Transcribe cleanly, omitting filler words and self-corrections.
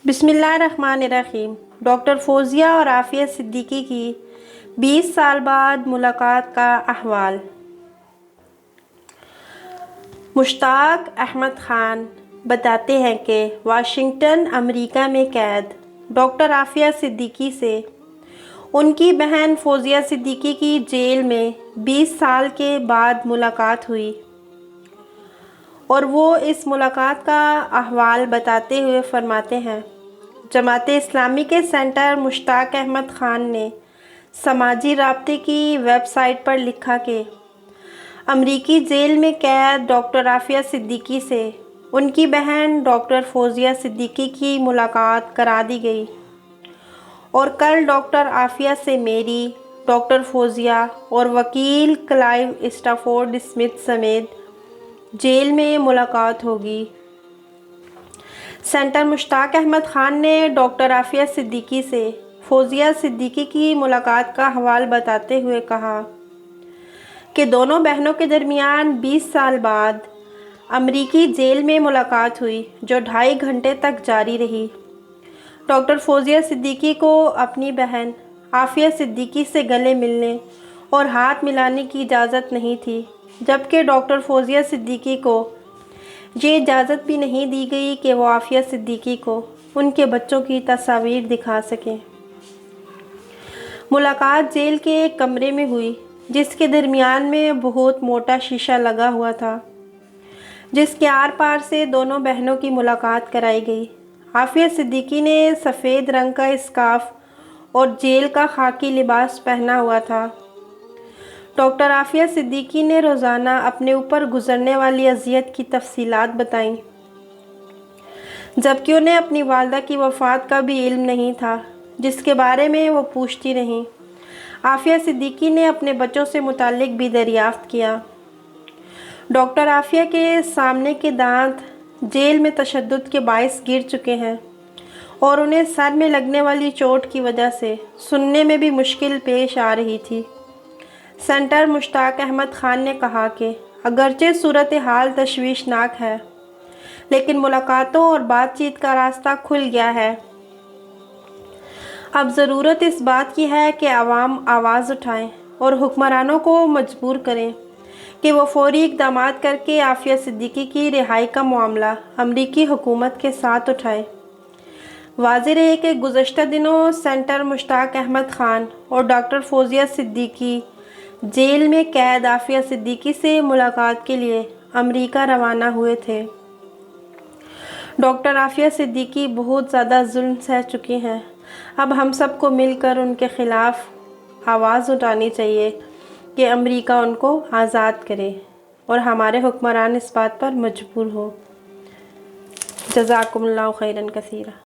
बिस्मिल्लाहिर्रहमानिर्रहीम। डॉक्टर फौजिया और आफिया सिद्दीकी की 20 साल बाद मुलाकात का अहवाल। मुश्ताक अहमद खान बताते हैं कि वाशिंगटन अमेरिका में कैद डॉक्टर आफिया सिद्दीकी से उनकी बहन फौजिया सिद्दीकी की जेल में 20 साल के बाद मुलाकात हुई और वो इस मुलाकात का अहवाल बताते हुए फरमाते हैं, जमाते इस्लामी के सेंटर मुश्ताक अहमद खान ने समाजी राब्ते की वेबसाइट पर लिखा कि अमरीकी जेल में कैद डॉक्टर आफिया सिद्दीकी से उनकी बहन डॉक्टर फौजिया सिद्दीकी की मुलाकात करा दी गई और कल डॉक्टर आफिया से मेरी, डॉक्टर फौजिया और वकील क्लाइव स्टैफोर्ड स्मिथ समेत जेल में मुलाकात होगी। सेंटर मुश्ताक अहमद खान ने डॉक्टर आफिया सिद्दीकी से फौजिया सिद्दीकी की मुलाकात का हवाल बताते हुए कहा कि दोनों बहनों के दरमियान 20 साल बाद अमरीकी जेल में मुलाकात हुई जो 2.5 घंटे तक जारी रही। डॉक्टर फौजिया सिद्दीकी को अपनी बहन आफिया सिद्दीकी से गले मिलने और हाथ मिलाने की इजाज़त नहीं थी, जबकि डॉक्टर फौजिया सिद्दीकी को ये इजाज़त भी नहीं दी गई कि वो आफिया सिद्दीकी को उनके बच्चों की तस्वीर दिखा सकें। मुलाकात जेल के एक कमरे में हुई जिसके दरमियान में बहुत मोटा शीशा लगा हुआ था, जिसके आर पार से दोनों बहनों की मुलाकात कराई गई। आफिया सिद्दीकी ने सफ़ेद रंग का स्कार्फ और जेल का खाकी लिबास पहना हुआ था। डॉक्टर आफिया सिद्दीकी ने रोज़ाना अपने ऊपर गुजरने वाली अज़ियत की तफसीलात बताईं, जबकि उन्हें अपनी वालदा की वफ़ात का भी इल्म नहीं था, जिसके बारे में वो पूछती रहीं। आफिया सिद्दीकी ने अपने बच्चों से मुतालिक भी दरियाफ़्त किया। डॉक्टर आफिया के सामने के दांत जेल में तशद्दुद के बाइस गिर चुके हैं और उन्हें सर में लगने वाली चोट की वजह से सुनने में भी मुश्किल पेश आ रही थी। सेंटर मुश्ताक अहमद खान ने कहा कि अगरचे सूरत हाल तशवीशनाक है, लेकिन मुलाकातों और बातचीत का रास्ता खुल गया है। अब ज़रूरत इस बात की है कि आवाम आवाज़ उठाएं और हुक्मरानों को मजबूर करें कि वो फौरी इक़दामात करके आफिया सिद्दीकी की रिहाई का मामला अमरीकी हुकूमत के साथ उठाए। वाज़ेह है कि गुज़श्ता दिनों सेंटर मुश्ताक अहमद खान और डॉक्टर फौजिया सिद्दीकी जेल में कैद आफिया सिद्दीकी से मुलाकात के लिए अमेरिका रवाना हुए थे। डॉक्टर आफिया सिद्दीकी बहुत ज़्यादा जुल्म सह चुकी हैं। अब हम सबको मिलकर उनके ख़िलाफ़ आवाज़ उठानी चाहिए कि अमेरिका उनको आज़ाद करे और हमारे हुक्मरान इस बात पर मजबूर हो। जज़ाकुमुल्लाहु खैरन कसीरा।